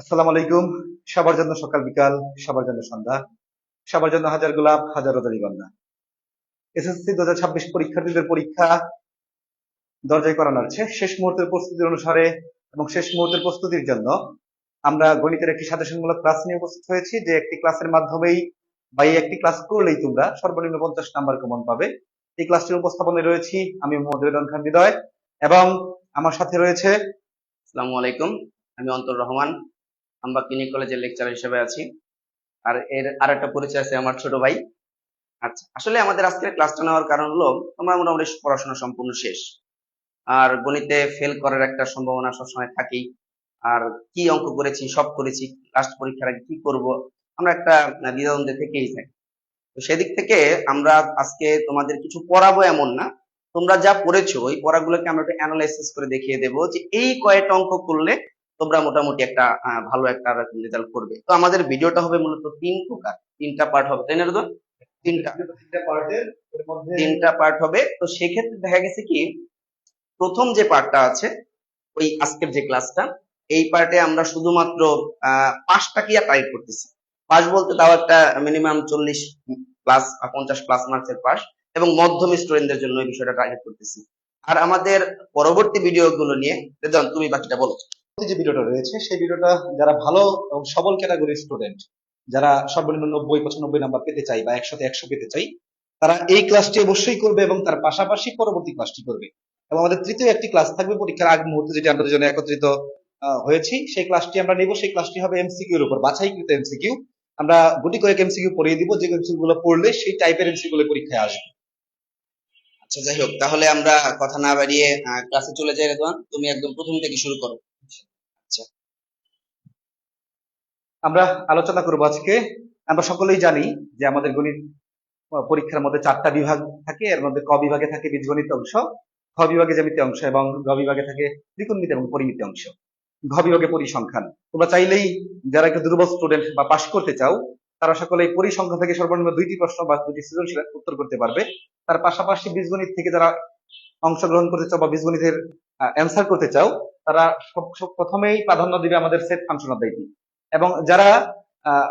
আসসালামু আলাইকুম। সবার জন্য সকাল বিকাল, সবার জন্য সন্ধ্যা, সবার জন্য হাজার গোলাপ, হাজার রজনীগন্ধা। এসএসসি 2026 পরীক্ষার্থীদের পরীক্ষা দরজায় করা নাড়ছে। শেষ মুহূর্তের প্রস্তুতির অনুসারে এবং শেষ মুহূর্তের প্রস্তুতির জন্য আমরা গণিতের একটি সাজেশনমূলক ক্লাস নিয়ে উপস্থিত হয়েছি, যে একটি ক্লাসের মাধ্যমেই বা এই একটি ক্লাস করলেই তোমরা সর্বনিম্ন 50 নাম্বার কমন পাবে। এই ক্লাসটির উপস্থাপনায় রয়েছি আমি মোহাম্মদ রেদওয়ান খান হৃদয়, এবং আমার সাথে রয়েছে আসসালামু আলাইকুম। আমি অন্তর রহমান, আমরা ক্লিনিক কলেজের লেকচারার হিসেবে আছি। আর এর আরেকটা পরিচয় আছে আমার ছোট ভাই। আচ্ছা, আসলে আমাদের আজকের ক্লাসটা নেওয়ার কারণ হলো আমরা মোটামুটি পড়াশোনা সম্পূর্ণ শেষ, আর গণিতে ফেল করার একটা সম্ভাবনা সবসময় থাকেই। আর কি অঙ্ক করেছি, সব করেছি, লাস্ট পরীক্ষার আগে কি করব, আমরা একটা দ্বিধাদ্বন্দ্বে থেকেই থাকি। তো সেদিক থেকে আমরা আজকে তোমাদের কিছু পড়াবো এমন না, তোমরা যা পড়েছো ওই পড়াগুলোকে আমরা একটু অ্যানালাইসিস করে দেখিয়ে দেবো যে এই কয়টা অঙ্ক করলে তোমরা মোটামুটি একটা ভালো একটা রেজাল্ট করবে। তো আমাদের ভিডিওটা হবে মূলত তিন প্রকার, তিনটা পার্ট হবে, তাই না রোদন? তিনটা পার্টের এর মধ্যে তিনটা পার্ট হবে। তো সেক্ষেত্রে দেখা গেছে কি, প্রথম যে পার্টটা আছে ওই আজকের যে ক্লাসটা, এই পার্টে আমরা শুধুমাত্র পাঁচটাকিয়া টাইপ করতেছি। পাস বলতে তাও একটা মিনিমাম 40 প্লাস 50 প্লাস মার্কসের পাস, এবং মধ্যম স্টুডেন্টদের জন্য এই বিষয়টা টার্গেট করতেছি। আর আমাদের পরবর্তী ভিডিও গুলো নিয়ে রেদওয়ান, তুমি বাকিটা বলো। যে ভিডিওটা রয়েছে সেই ভিডিওটা যারা ভালো এবং সবল ক্যাটাগরির স্টুডেন্ট, যারা সর্বনিম্ন 90 95 নাম্বার পেতে চাই বা 100 তে 100 পেতে চাই, তারা এই ক্লাসটি অবশ্যই করবে এবং তার পাশাপাশি পরবর্তী ক্লাসটি করবে। এবং আমাদের তৃতীয় একটি ক্লাস থাকবে পরীক্ষার আগ মুহূর্তে, যেটি আমরা দুজনে একত্রিত হয়েছি। সেই ক্লাসটি আমরা নিব, সেই ক্লাসটি হবে এমসিকিউ এর উপর, বাছাইকৃত এমসিকিউ। আমরা গুটি কয়েক এমসিকিউ পড়িয়ে দিব, যে এমসিকিউ গুলো পড়লে সেই টাইপের এমসিকিউ গুলো পরীক্ষায় আসবে। আচ্ছা, যাই হোক, তাহলে আমরা কথা না বাড়িয়ে ক্লাসে চলে যাই। রেদওয়ান, তুমি একদম প্রথম থেকে শুরু করো। আচ্ছা। আমরা আলোচনা করব আজকে। আমরা সকলেই জানি যে আমাদের গণিত পরীক্ষার মধ্যে 4টা বিভাগ থাকে। এর মধ্যে ক বিভাগে থাকে বীজগণিত অংশ, খ বিভাগে জ্যামিতি অংশ, এবং গ বিভাগে থাকে ত্রিকোণমিতি এবং পরিমিতি অংশ। ঘ বিভাগে পরিসংখ্যান। তোমরা চাইলেই, যারা একটু দুর্বল স্টুডেন্ট বা পাশ করতে চাও, তারা সকলে পরিসংখ্যান থেকে সর্বনিম্ন 2টি প্রশ্ন বা 2টি সৃজনশীল উত্তর করতে পারবে। তার পাশাপাশি বীজগণিত থেকে যারা অংশগ্রহণ করতে চাও বা বীজগণিতের অ্যান্সার করতে চাও, তারা প্রথমেই প্রাধান্য দিবে আমাদের সেট ফাংশন অধ্যায়টি। এবং যারা আহ,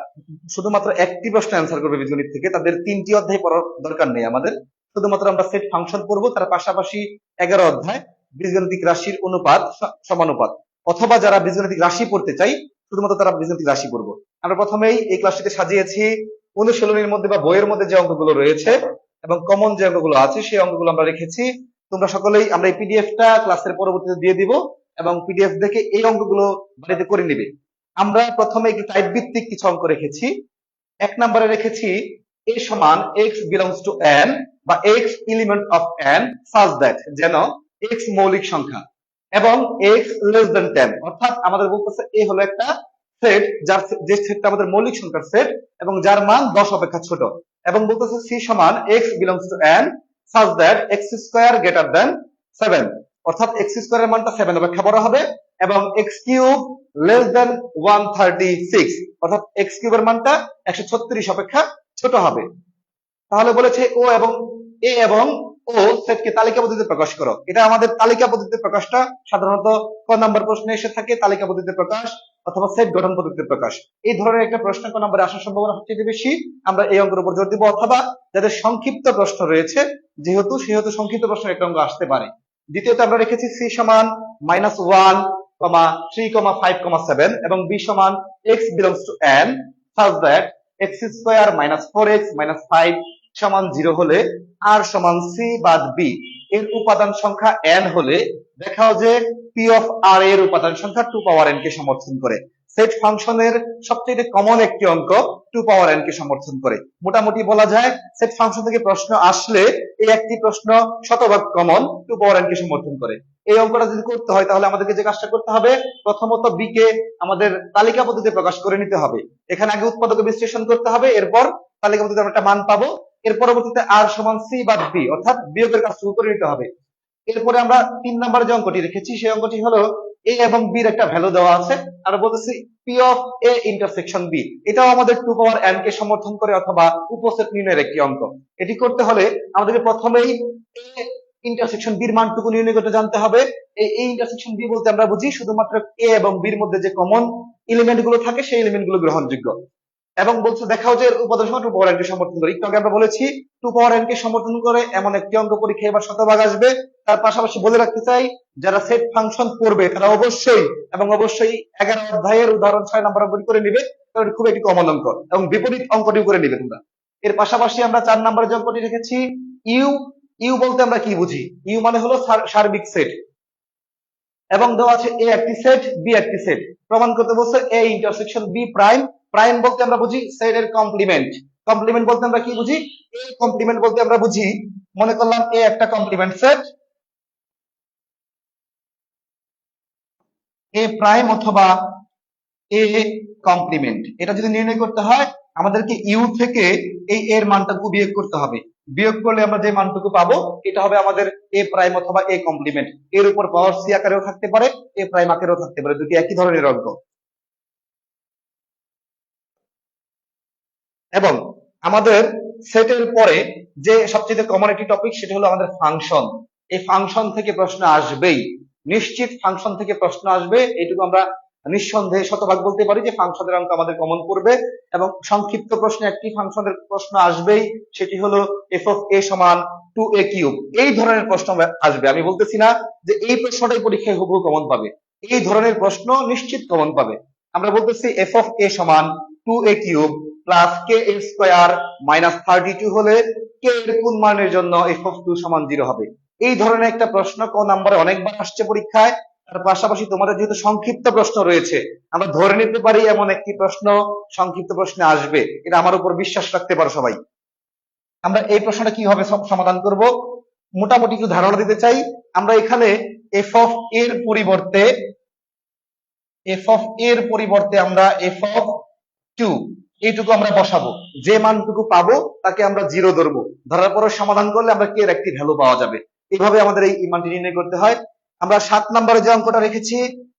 শুধুমাত্র একটি প্রশ্ন অ্যান্সার করবে বীজগণিত থেকে, তাদের 3টি অধ্যায় পড়ার দরকার নেই আমাদের। শুধুমাত্র আমরা সেট ফাংশন পড়বো, তার পাশাপাশি 11 অধ্যায় বীজগণিতিক রাশির অনুপাত, সমানুপাত। অথবা যারা বীজগণিতিক রাশি পড়তে চাই, শুধুমাত্র তারা বীজগণিতিক রাশি পড়বো। আমরা প্রথমেই এই ক্লাসটিতে সাজিয়েছি অনুশীলনীর মধ্যে বা বইয়ের মধ্যে যে অঙ্কগুলো রয়েছে এবং কমন যে অঙ্কগুলো আছে সেই অঙ্কগুলো আমরা রেখেছি। তোমরা সকলেই, আমরা এই পিডিএফটা ক্লাসের পরবর্তীতে দিয়ে দিব, এবং পিডিএফ দেখে এই অঙ্কগুলো বাড়িতে করে নিবে। আমরা প্রথমে একটু টাইপ ভিত্তিক কিছু অঙ্ক রেখেছি। 1 নম্বরে রেখেছি a সমান x বিলংস টু n বা x element of n such that, যেন x মৌলিক সংখ্যা এবং x লেস দেন 10, অর্থাৎ আমাদের বলতেছে a হলো একটা সেট, যার যে সেটটা আমাদের মৌলিক সংখ্যার সেট এবং যার মান 10 অপেক্ষা ছোট, এবং বলতেছে c সমান x belongs to n such that x square greater than 7, অর্থাৎ x স্কয়ারের মানটা 7 অপেক্ষা বড় হবে এবং x কিউব লেস দেন 136, অর্থাৎ x কিউবের মানটা 136 অপেক্ষা ছোট হবে। তাহলে বলেছে এ এবং ও সেটকে তালিকা পদ্ধতিতে প্রকাশ করো। এটা আমাদের তালিকা পদ্ধতিতে প্রকাশটা সাধারণত ক নাম্বার প্রশ্নে এসে থাকে, তালিকা পদ্ধতিতে প্রকাশ অথবা সেট গঠন পদ্ধতিতে প্রকাশ। এই ধরনের একটা প্রশ্ন ক নম্বরে আসার সম্ভাবনা সবচেয়ে বেশি, আমরা এই অঙ্কের উপর জোর দিব। অথবা যাদের সংক্ষিপ্ত প্রশ্ন রয়েছে, সেহেতু সংক্ষিপ্ত প্রশ্ন একটা অঙ্ক আসতে পারে। দ্বিতীয়ত আমরা রেখেছি c সমান -1, 3, 5, 7 এবং b সমান x belongs to n such that x square -4x -5 সমান 0 হলে r সমান c বাদ b এর উপাদান সংখ্যা n হলে দেখাও যে p অফ r এর উপাদান সংখ্যা 2 পাওয়ার n কে সমর্থন করে। সেট ফাংশনের সবচেয়ে কমন একটি অঙ্ক 2 পাওয়ার n কে সমর্থন করে। মোটামুটি বলা যায় সেট ফাংশন থেকে প্রশ্ন আসলে এই একটি প্রশ্ন শতভাগ কমন 2 পাওয়ার n কে সমর্থন করে। এই অঙ্কটা যদি করতে হয় তাহলে আমাদেরকে যে কাজটা করতে হবে, প্রথমত বি কে আমাদের তালিকা পদ্ধতিতে প্রকাশ করে নিতে হবে। এখানে আগে উৎপাদক বিশ্লেষণ করতে হবে, এরপর তালিকা পদ্ধতিতে আমরা একটা মান পাবো। এর পরবর্তীতে আর সমান সি বাদ বি, অর্থাৎ বিয়োগের কাজ শুরু করে নিতে হবে। এরপরে আমরা 3 নাম্বার যে অঙ্কটি রেখেছি সেই অঙ্কটি হলো এ এবং বি এর একটা ভ্যালু দেওয়া আছে, আর বলতেছি P of A intersection B, এটাও আমাদের 2 পাওয়ার n কে সমর্থন করে অথবা উপসেট নির্ণয়ের একটি অঙ্ক। এটি করতে হলে আমাদেরকে প্রথমেই এ ইন্টারসেকশন বি এর মানটুকু নির্ণয় করতে জানতে হবে। এই ইন্টারসেকশন বি বলতে আমরা বুঝি শুধুমাত্র এ এবং বি এর মধ্যে যে কমন এলিমেন্ট গুলো থাকে সেই এলিমেন্ট গুলো গ্রহণযোগ্য। এবং বলছে দেখাও যে এর উপাদান সমান 2 পাওয়ার n কে সমর্থন করে। একটু আগে আমরা বলেছি 2 পাওয়ার n কে সমর্থন করে এমন একটি অঙ্ক পরীক্ষায় এবার শতভাগ আসবে। তার পাশাপাশি বলে রাখতে চাই যারা সেট ফাংশন পড়বে তারা অবশ্যই এবং অবশ্যই 11 অধ্যায়ের উদাহরণ 6 নম্বর বই করে নেবে, কারণ খুব একটি কমন অঙ্ক এবং বিপরীত অঙ্কটিও করে নেবে তোমরা। এর পাশাপাশি আমরা 4 নম্বরের যে অঙ্কটি রেখেছি ইউ। ইউ বলতে আমরা কি বুঝি? ইউ মানে হলো সার্বিক সেট এবং দেওয়া আছে এ একটি সেট বি একটি সেট, প্রমাণ করতে বলছে A intersection B prime. Prime বলতে আমরা বুঝি সেট এর কমপ্লিমেন্ট। কমপ্লিমেন্ট বলতে আমরা কি বুঝি? এ কমপ্লিমেন্ট বলতে আমরা বুঝি, মনে করলাম এ একটা কমপ্লিমেন্ট সেট, এ প্রাইম অথবা এ কমপ্লিমেন্ট। এটা যদি নির্ণয় করতে হয় আমাদেরকে ইউ থেকে এই এর মানটুকু বিয়োগ করতে হবে। বিয়োগ করলে আমরা যে মানটুকু পাবো এটা হবে আমাদের এ প্রাইম অথবা এ কমপ্লিমেন্ট। এর উপর পাওয়ার সি আকারেও থাকতে পারে, এ প্রাইম আকারেও থাকতে পারে, দুটি একই ধরনের অঙ্ক। এবং আমাদের সেটের পরে যে সবচেয়ে কমন একটি টপিক সেটা হলো আমাদের ফাংশন। এই ফাংশন থেকে প্রশ্ন আসবেই, নিশ্চিত ফাংশন থেকে প্রশ্ন আসবে, এইটুকু আমরা নিঃসন্দেহে শতভাগ বলতে পারি যে ফাংশনের অঙ্ক আমাদের কমন করবে। এবং সংক্ষিপ্ত প্রশ্নে একটি ফাংশনের প্রশ্ন আসবেই, সেটি হলো এফ অফ এ সমান 2a কিউব। এই ধরনের প্রশ্ন আসবে, আমি বলতেছি না যে এই প্রশ্নটাই পরীক্ষায় হুবহু কমন পাবে, এই ধরনের প্রশ্ন নিশ্চিত কমন পাবে। আমরা বলতেছি এফ অফ এ সমান 2a কিউব প্লাস কে এ স্কোয়ার মাইনাস 32 হলে কে এর কোন মানের জন্য এফ অফ 2 সমান 0 হবে। এই ধরনের একটা প্রশ্ন কোন নম্বরে অনেকবার আসছে পরীক্ষায়। তার পাশাপাশি তোমাদের যেহেতু সংক্ষিপ্ত প্রশ্ন রয়েছে, আমরা ধরে নিতে পারি এমন একটি প্রশ্ন সংক্ষিপ্ত প্রশ্নে আসবে, এটা আমার উপর বিশ্বাস রাখতে পারো সবাই। আমরা এই প্রশ্নটা কিভাবে সমাধান করব মোটামুটি একটু ধারণা দিতে চাই। আমরা এখানে এফ অফ এর পরিবর্তে আমরা এফ অফ 2 এইটুকু আমরা বসাবো, যে মানটুকু পাবো তাকে আমরা 0 ধরবো, ধরার পরে সমাধান করলে আমরা কে এর একটি ভ্যালু পাওয়া যাবে। এইভাবে আমাদের এই মানটি নির্ণয় করতে হয়। আমরা 7 নম্বরে যে অঙ্কটা রেখেছি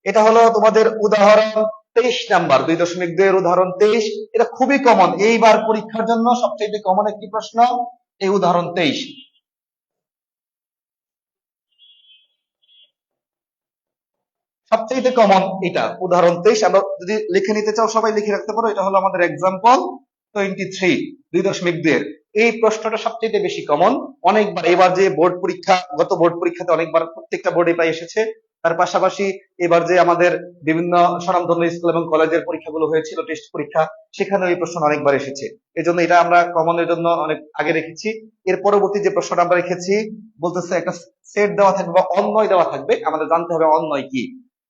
এটা হলো তোমাদের উদাহরণ 23 নাম্বার, 2.2 এর উদাহরণ 23। এটা খুবই কমন, এইবার পরীক্ষার জন্য সবচেয়ে কমন একটি প্রশ্ন এই উদাহরণ 23। সবচেয়ে কমন এটা উদাহরণ 23। আমরা যদি লিখে নিতে চাও সবাই লিখে রাখতে পারো, এটা হলো আমাদের एग्जांपल 23 2.2 এর। এই প্রশ্নটা সবচেয়ে বেশি কমন, অনেকবার এবার যে বোর্ড পরীক্ষা, গত বোর্ড পরীক্ষাতে অনেকবার প্রত্যেকটা বোর্ডে প্রায় এসেছে। তার পাশাপাশি এবার যে আমাদের বিভিন্ন স্বনামধন্য স্কুল এবং কলেজের পরীক্ষাগুলো হয়েছিল টেস্ট পরীক্ষা, সেখানে এই প্রশ্ন অনেকবার এসেছে। এজন্য এটা আমরা কমনের জন্য অনেক আগে রেখেছি। এর পরবর্তী যে প্রশ্নটা আমরা রেখেছি বলতেছে একটা সেট দেওয়া থাকবে বা অন্বয় দেওয়া থাকবে, আমাদের জানতে হবে অন্বয় কি।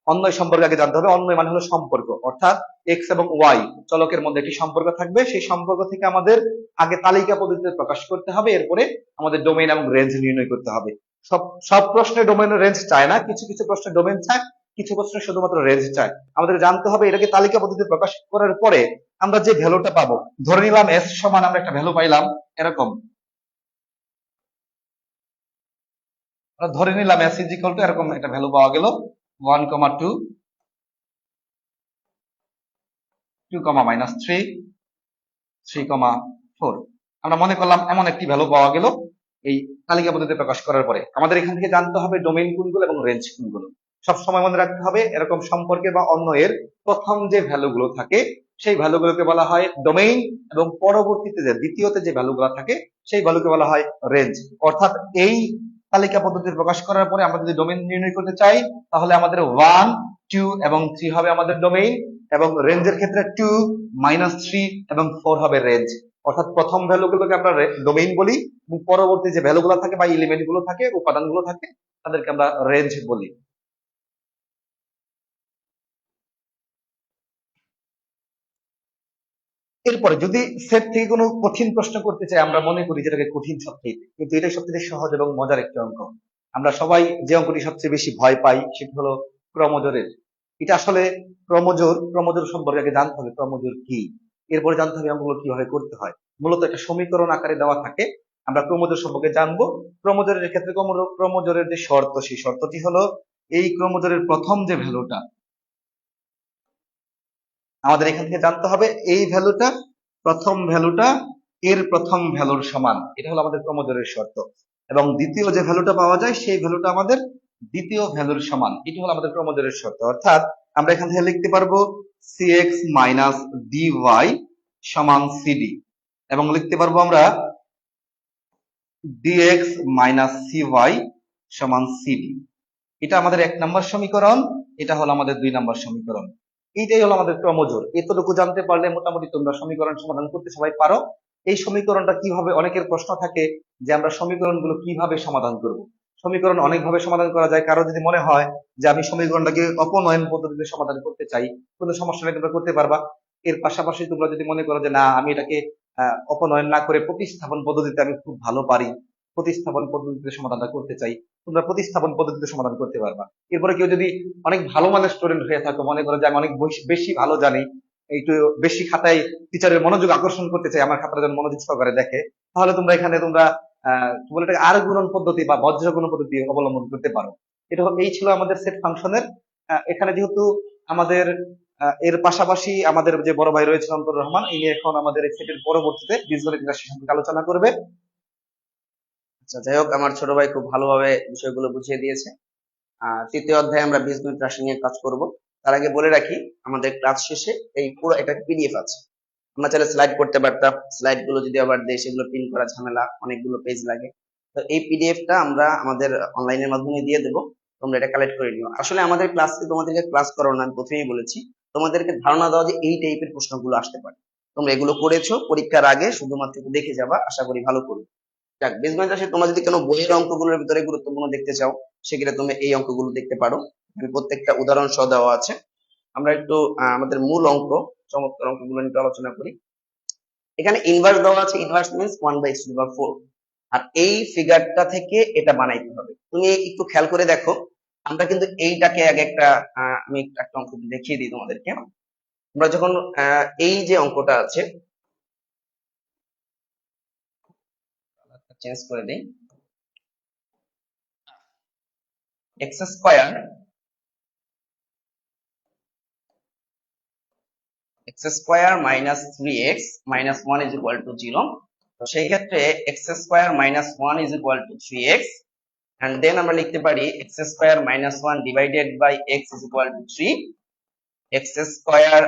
অন্বয় সম্পর্কে আগে জানতে হবে। অন্বয় মানে হলো সম্পর্ক, অর্থাৎ এক্স এবং ওয়াই চলকের মধ্যে একটি সম্পর্ক থাকবে, সেই সম্পর্ক থেকে আমাদের আগে তালিকা পদ্ধতিতে প্রকাশ করতে হবে, এরপরে আমাদের ডোমেইন এবং রেঞ্জ নির্ণয় করতে হবে। সব সব প্রশ্নে ডোমেইন ও রেঞ্জ চায় না, কিছু কিছু প্রশ্নে ডোমেইন চায়, কিছু প্রশ্নে শুধুমাত্র রেঞ্জ চায়। আমাদের জানতে হবে এটাকে তালিকা পদ্ধতিতে প্রকাশ করার পরে আমরা যে ভ্যালুটা পাবো, ধরে নিলাম এস সমান আমরা একটা ভ্যালু পাইলাম এরকম, আমরা ধরে নিলাম এস ইজ ইকুয়াল টু এরকম একটা ভ্যালু পাওয়া গেল 1,2 2,-3 3,4। আমরা মনে করলাম এমন একটি ভ্যালু পাওয়া গেল এই তালিকা পদ্ধতিতে প্রকাশ করার পরে। আমাদের এখান থেকে জানতে হবে ডোমেইন কোনগুলো এবং রেঞ্জ কোনগুলো। সব সময় মনে রাখতে হবে এরকম সম্পর্কে বা অন্বয়ের প্রথম যে ভ্যালুগুলো থাকে সেই ভ্যালুগুলোকে বলা হয় ডোমেইন, এবং পরবর্তীতে যে দ্বিতীয়তে যে ভ্যালুগুলো থাকে সেই ভ্যালুকে বলা হয় রেঞ্জ। অর্থাৎ এই তালিকা পদ্ধতিতে প্রকাশ করার পরে আমরা যদি ডোমেইন নির্ণয় করতে চাই তাহলে আমাদের 1 2 এবং 3 হবে আমাদের ডোমেইন, এবং রেঞ্জের ক্ষেত্রে 2 -3 এবং 4 হবে রেঞ্জ। অর্থাৎ প্রথম ভ্যালুগুলোকে আমরা ডোমেইন বলি এবং পরবর্তী যে ভ্যালুগুলো থাকে বা এলিমেন্ট গুলো থাকে, উপাদানগুলো থাকে, তাদেরকে আমরা রেঞ্জ বলি। এরপরে যদি সেট থেকে কোনো কঠিন প্রশ্ন করতে চাই, আমরা মনে করি যেটাকে কঠিন সবচেয়ে, কিন্তু এটাই সবচেয়ে সহজ এবং মজার একটি অঙ্ক। আমরা সবাই যে অঙ্কটি সবচেয়ে বেশি ভয় পাই সেটি হলো ক্রমজোরের। এটা আসলে ক্রমজোর সম্পর্কে আগে জানতে হবে ক্রমজোর কি, এরপরে জানতে হবে অঙ্কগুলো কিভাবে করতে হয়। মূলত একটা সমীকরণ আকারে দেওয়া থাকে, আমরা ক্রমজোর সম্পর্কে জানবো। ক্রমজোরের ক্ষেত্রে ক্রমজোরের যে শর্ত, সেই শর্তটি হলো এই ক্রমজোরের প্রথম যে ভ্যালুটা আমাদের এখান থেকে জানতে হবে, এই ভ্যালুটা প্রথম ভ্যালুটা এর প্রথম ভ্যালুর সমান, এটা হলো আমাদের ক্রমজোরের শর্ত। এবং দ্বিতীয় যে ভ্যালুটা পাওয়া যায় সেই ভ্যালুটা আমাদের দ্বিতীয় ভ্যালুর সমান, এটা হলো আমাদের ক্রমজোরের শর্ত। অর্থাৎ আমরা এখান থেকে লিখতে পারবো cx মাইনাস dy সমান cd, এবং লিখতে পারবো আমরা dx মাইনাস cy সমান cd। এটা আমাদের 1 নম্বর সমীকরণ, এটা হলো আমাদের 2 নম্বর সমীকরণ। এইটাই হলো আমাদের ক্রমজোর। এতটুকু জানতে পারলে মোটামুটি তোমরা সমীকরণ সমাধান করতে সবাই পারো। এই সমীকরণটা কিভাবে, অনেকের প্রশ্ন থাকে যে আমরা সমীকরণগুলো কিভাবে সমাধান করব। সমীকরণ অনেকভাবে সমাধান করা যায়। কারো যদি মনে হয় যে আমি সমীকরণটাকে অপনয়ন পদ্ধতিতে সমাধান করতে চাই, কোনো সমস্যা নেই, তোমরা করতে পারবা। এর পাশাপাশি তোমরা যদি মনে করো যে না, আমি এটাকে অপনয়ন না করে প্রতিস্থাপন পদ্ধতিতে আমি খুব ভালো পারি, প্রতিস্থাপন পদ্ধতিতে সমাধানটা করতে চাই, তোমরা প্রতিস্থাপন পদ্ধতিতে সমাধান করতে পারবা। এরপরে কেউ যদি অনেক ভালো মানের স্টুডেন্ট হয়ে থাকো, মনে করো যে আমি অনেক বেশি ভালো জানি, একটু বেশি খাতায় টিচারের মনোযোগ আকর্ষণ করতে চাই, আমার খাতাটা যেন মনোযোগ সহকারে দেখে, তাহলে তোমরা এখানে তোমরা কি বলে এটাকে আর গুণন পদ্ধতি বা বজ্র গুণন পদ্ধতি অবলম্বন করতে পারো। এই ছিল আমাদের সেট ফাংশনের। এখানে যেহেতু আমাদের এর পাশাপাশি আমাদের যে বড় ভাই রয়েছে অন্তর রহমান, ইনি এখন আমাদের এই সেটের পরবর্তীতে বীজগণিত রাশি সম্পর্কে আলোচনা করবে। আচ্ছা, যাই হোক, আমার ছোট ভাই খুব ভালোভাবে বিষয়গুলো বুঝিয়ে দিয়েছে। তৃতীয় অধ্যায়ে আমরা বীজগণিত রাশি নিয়ে কাজ করব। তার আগে বলে রাখি, আমাদের ক্লাস শেষে এই পুরো একটা পিডিএফ আছে, আমরা চাইলে স্লাইড করতে পারতাম। স্লাইড গুলো যদি আবার দেয় সেগুলো প্রিন্ট করা ঝামেলা, অনেকগুলো পেজ লাগে। তো এই পিডিএফটা আমরা আমাদের অনলাইনের মাধ্যমে দিয়ে দেবো, তোমরা এটা কালেক্ট করে নিও। আসলে আমাদের ক্লাসে তোমাদেরকে ক্লাস করানো, আমি প্রথমেই বলেছি, তোমাদেরকে ধারণা দেওয়া যে এই টাইপের প্রশ্নগুলো আসতে পারে। তোমরা এগুলো করেছো, পরীক্ষার আগে শুধুমাত্র একটু দেখে যাবা, আশা করি ভালো করবে। যাক, বীজগণিত রাশি তোমরা যদি কোনো বইয়ের অঙ্কগুলোর ভিতরে গুরুত্বপূর্ণ দেখতে চাও, সেক্ষেত্রে তুমি এই অঙ্কগুলো দেখতে পারো। প্রত্যেকটা উদাহরণ সহ দেওয়া আছে। আমরা একটু আমাদের মূল অঙ্ক, চমৎকার অঙ্কগুলো নিয়ে আলোচনা করি। এখানে ইনভার্স দেওয়া আছে, ইনভার্স মিন্স 1/4। আর এই ফিগারটা থেকে এটা বানাইতে হবে। তুমি একটু খেয়াল করে দেখো, আমরা কিন্তু এইটাকে আগে একটা আমি একটা অঙ্ক দেখিয়ে দিই তোমাদেরকে। আমরা যখন এই যে অঙ্কটা আছে, চেঞ্জ করে দিই, x square minus 3x minus 1 is equal to 0। তো সেই ক্ষেত্রে x square minus 1 is equal to 3x, and then আমরা লিখতে পারি x square minus 1 divided by x is equal to 3। x square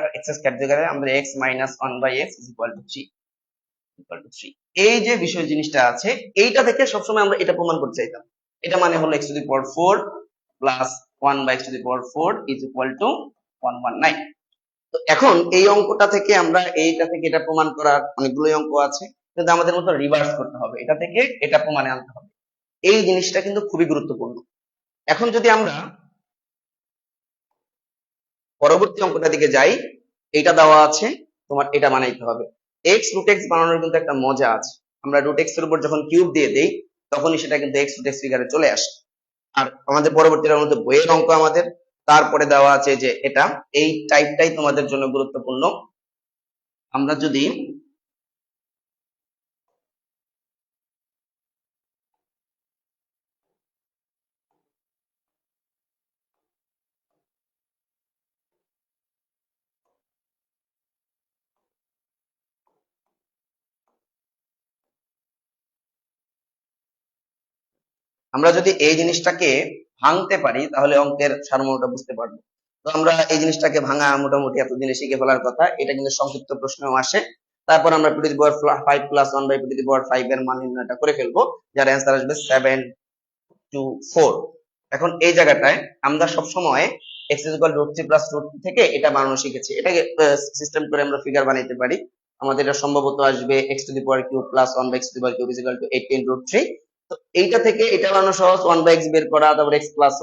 জায়গায় আমরা x minus 1 by x is equal to 3। এই যে বিষয় জিনিসটা আছে, এইটা থেকে সবসময় আমরা এটা প্রমাণ করতে চাইতাম। এটা মানে হলো x to the power 4 plus 1 by x to the power 4 is equal to 119। তো এখন এই অঙ্কটা থেকে আমরা এইটা থেকে এটা প্রমাণ করার অনেকগুলো অঙ্ক আছে, কিন্তু আমাদের মতো রিভার্স করতে হবে, এটা থেকে এটা প্রমাণে আনতে হবে। এই জিনিসটা কিন্তু খুবই গুরুত্বপূর্ণ। এখন যদি আমরা পরবর্তী অঙ্কটা দিকে যাই, এটা দেওয়া আছে, তোমার এটা বানাইতে হবে। এক্স রুট এক্স বানানোর কিন্তু একটা মজা আছে। আমরা রুট এক্স এর উপর যখন কিউব দিয়ে দেই, তখনই সেটা কিন্তু এক্স রুট এক্স ফিগারে চলে আসে। আর আমাদের পরবর্তীটার মধ্যে বইয়ের অঙ্ক আমাদের তারপরে দেওয়া আছে যে এটা, এই টাইপটাই তোমাদের জন্য গুরুত্বপূর্ণ। আমরা যদি এই জিনিসটাকে ভাঙতে পারি, তাহলে অঙ্কের সারমর্মটা বুঝতে পারবো। তো আমরা এই জিনিসটাকে ভাঙা মোটামুটি এতদিনে শিখে ফেলার কথা। এটা কিন্তু সংক্ষিপ্ত প্রশ্নেও আসে। তারপর আমরা two to the power 5 plus 1 by two to the power 5 এর মান নির্ণয়টা করে ফেলবো, যার অ্যান্সার আসবে 724। এখন এই জায়গাটায় আমরা সব সময় x = √3 প্লাস √3 থেকে এটা বানানো শিখেছি। এটাকে সিস্টেম করে আমরা ফিগার বানাইতে পারি। আমাদের এটা সম্ভবত আসবে x to the power cube plus 1 by x to the power cube = 18√3। তো এইটা থেকে এটা বানানো সহজ, 1 বাই x বের করা, তারপর x plus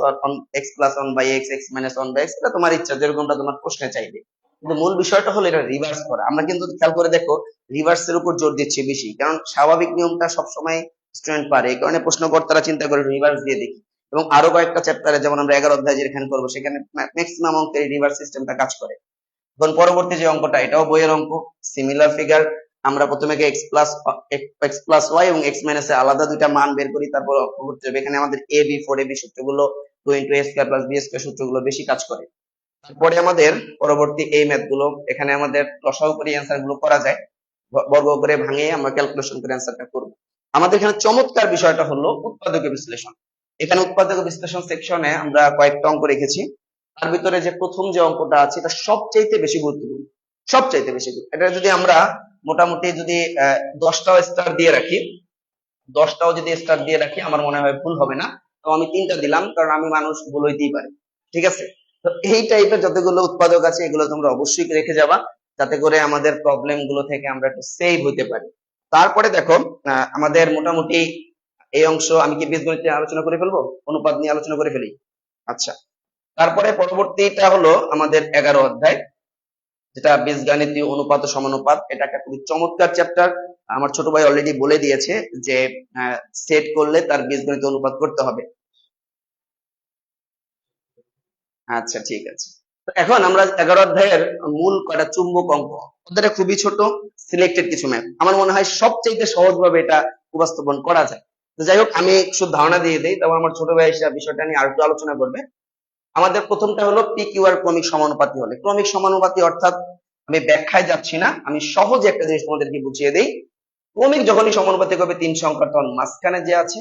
1 by x, x minus 1 by x, এটা তোমার ইচ্ছা, যেরকমটা তোমার প্রশ্নে চাইবে। কিন্তু মূল বিষয়টা হলো এটা রিভার্স করা। আমরা কিন্তু খেয়াল করে দেখো, রিভার্সের উপর জোর দিচ্ছি বেশি, কারণ স্বাভাবিক নিয়মটা সবসময় স্টুডেন্ট পারে, এই কারণে প্রশ্নকর্তারা চিন্তা করে রিভার্স দিয়ে দেখি। এবং আরো কয়েকটা চ্যাপ্টারে, যেমন আমরা 11 অধ্যায় যেখানে করবো, সেখানে ম্যাক্সিমাম অঙ্কের রিভার্স সিস্টেমটা কাজ করে। এখন পরবর্তী যে অঙ্কটা, এটাও বইয়ের অঙ্ক, সিমিলার ফিগার। আমরা প্রথমে x প্লাস y এবং x মাইনাস এ আলাদা দুইটা মান বের করি, তারপর অঙ্ক করতে হবে। এখানে আমাদের a b 4ab সূত্রগুলো, 2 * a square plus b square সূত্রগুলো বেশি কাজ করে। তারপরে আমাদের পরবর্তী এই ম্যাথ গুলো, এখানে আমাদের লসাগু করে অ্যান্সার গুলো করা যায়, বর্গ করে ভাঙিয়ে আমরা ক্যালকুলেশন করে অ্যান্সারটা করব। আমাদের এখানে চমৎকার বিষয়টা হলো উৎপাদক বিশ্লেষণ। এখানে উৎপাদক বিশ্লেষণ সেকশনে আমরা কয়েকটা অঙ্ক রেখেছি। তার ভিতরে যে প্রথম যে অঙ্কটা আছে এটা সবচাইতে বেশি গুরুত্বপূর্ণ, সবচাইতে বেশি গুরুত্ব। এটা যদি আমরা মোটামুটি যদি 10টাও স্টার দিয়ে রাখি, 10টাও যদি স্টার দিয়ে রাখি, আমার মনে হয় ভুল হবে না। তো আমি 3টা দিলাম, কারণ আমি মানুষ, ভুল হইতেই পারে। ঠিক আছে, তো এই টাইপের যতগুলো উৎপাদক আছে এগুলো তোমরা অবশ্যই রেখে যাবা, যাতে করে আমাদের প্রবলেম গুলো থেকে আমরা একটু সেভ হইতে পারি। তারপরে দেখো, আমাদের মোটামুটি এই অংশ আমি কি বীজগণিত নিয়ে আলোচনা করে ফেলবো, অনুপাত নিয়ে আলোচনা করে ফেলি। আচ্ছা, তারপরে পরবর্তীটা হলো আমাদের 11 অধ্যায়, যেটা বীজগাণিতীয় অনুপাত ও সমানুপাত। এটা একটা খুবই চমৎকার চ্যাপ্টার। আমার ছোট ভাই অলরেডি বলে দিয়েছে যে সেট করলে তার বীজগণিত অনুপাত করতে হবে। আচ্ছা, ঠিক আছে। তো এখন আমরা 11 অধ্যায়ের মূল কয়টা চুম্বক অঙ্ক, ওদের খুবই ছোট সিলেক্টেড কিছু ম্যাথ, আমার মনে হয় সবচেয়ে সহজভাবে এটা উপস্থাপন করা যায়। তো যাই হোক, আমি শুধু ধারণা দিয়ে দিই, তারপর আমার ছোট ভাই এসে বিষয়টা নিয়ে আরেকটু আলোচনা করবে। আমাদের প্রথমটা হলো পি কিউ আর ক্রমিক সমানুপাতি হলে। ক্রমিক সমানুপাতি অর্থাৎ, আমি ব্যাখ্যায় যাচ্ছি না, আমি সহজে একটা জিনিস তোমাদেরকে বুঝিয়ে দেই। ক্রমিক যখনই সমানুপাতিক হবে 3 সংখ্যার, তখন মাঝখানে যে আছে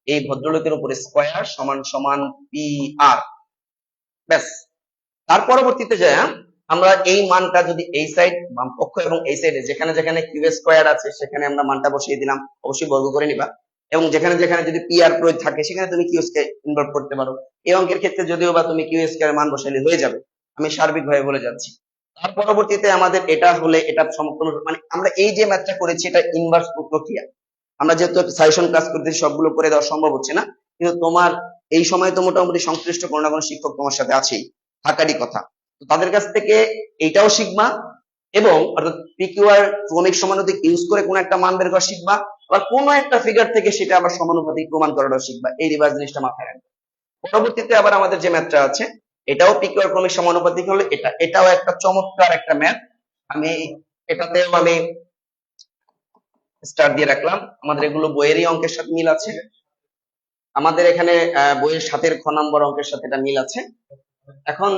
এই ভদ্রলোকের উপরে স্কয়ার সমান সমান পি আর, ব্যাস। তার পরবর্তীতে যায় আমরা এই মানটা যদি এই সাইড বাম পক্ষ এবং এই সাইডে যেখানে যেখানে কিউ স্কয়ার আছে সেখানে আমরা মানটা বসিয়ে দিলাম, অবশ্যই বর্গ করে নিবা। এবং যেখানে যেখানে যদি পি আর প্রয়োগ থাকে সেখানে তুমি কিউ স্কয়ার ইনভার্ট করতে পারো। এই অঙ্কের ক্ষেত্রে যদিও বা তুমি কিউ স্কয়ার মান বসাইলে হয়ে যাবে, আমি সার্বিকভাবে বলে যাচ্ছি। তার পরবর্তীতে আমাদের এটা হলে এটা সম্পূর্ণ, মানে আমরা এই যে ম্যাথটা করেছি এটা ইনভার্স প্রক্রিয়া। আমরা যেহেতু সাজেশন ক্লাস করতেছি, সবগুলো করে দেওয়া সম্ভব হচ্ছে না, কিন্তু তোমার এই সময় তো মোটামুটি সংশ্লিষ্ট কোনো না কোনো শিক্ষক তোমার সাথে আছেই, থাকারই কথা। তো তাদের কাছ থেকে এইটাও শিখবা, এবং অর্থাৎ পিকিউআর ক্রমিক সমানুপাতিক ইউজ করে কোন একটা মান বের করা শিখবা, আবার কোন একটা ফিগার থেকে সেটা আবার সমানুপাতিক প্রমাণ করাটাও শিখবা। এই রিভার্স জিনিসটা মাথায় রাখবে। পরবর্তীতে আবার আমাদের যে ম্যাথটা আছে এটাও পিকিউআর ক্রমিক সমানুপাতিক হলে, এটাও একটা চমৎকার একটা ম্যাথ। আমি এটাতেও আমি স্টার দিয়ে রাখলাম। আমাদের এগুলো বইয়েরই অঙ্কের সাথে মিল আছে, আমাদের এখানে বইয়ের 7-এর খ নম্বর অঙ্কের সাথে এটা মিল আছে। এখন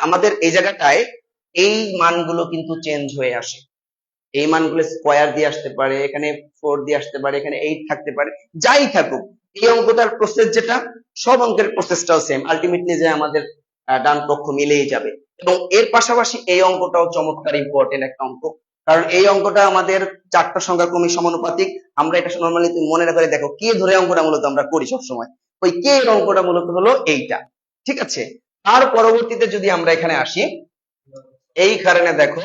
আমাদের এই জায়গাটায় এই মানগুলো কিন্তু চেঞ্জ হয়ে আসে। এই মানগুলো স্কয়ার দিয়ে আসতে পারে, এখানে 4 দিয়ে আসতে পারে, এখানে 8 থাকতে পারে, যাই থাকুক এই অঙ্কটার প্রসেস যেটা, সব অঙ্কের প্রসেসটাও সেম, আলটিমেটলি যে আমাদের ডান পক্ষ মিলেই যাবে। এবং এর পাশাপাশি এই অঙ্কটাও চমৎকার ইম্পর্টেন্ট একটা অঙ্ক, কারণ এই অঙ্কটা আমাদের 4টা সংখ্যার ক্রমিক সমানুপাতিক। আমরা এটা নরমালি তুমি মনে রাখলে দেখো কে ধরে অঙ্কটা মূলত আমরা করি সবসময়, ওই কে এর অঙ্কটা মূলত হলো এইটা। ঠিক আছে, তার পরবর্তীতে যদি আমরা এখানে আসি, এই কারণে দেখো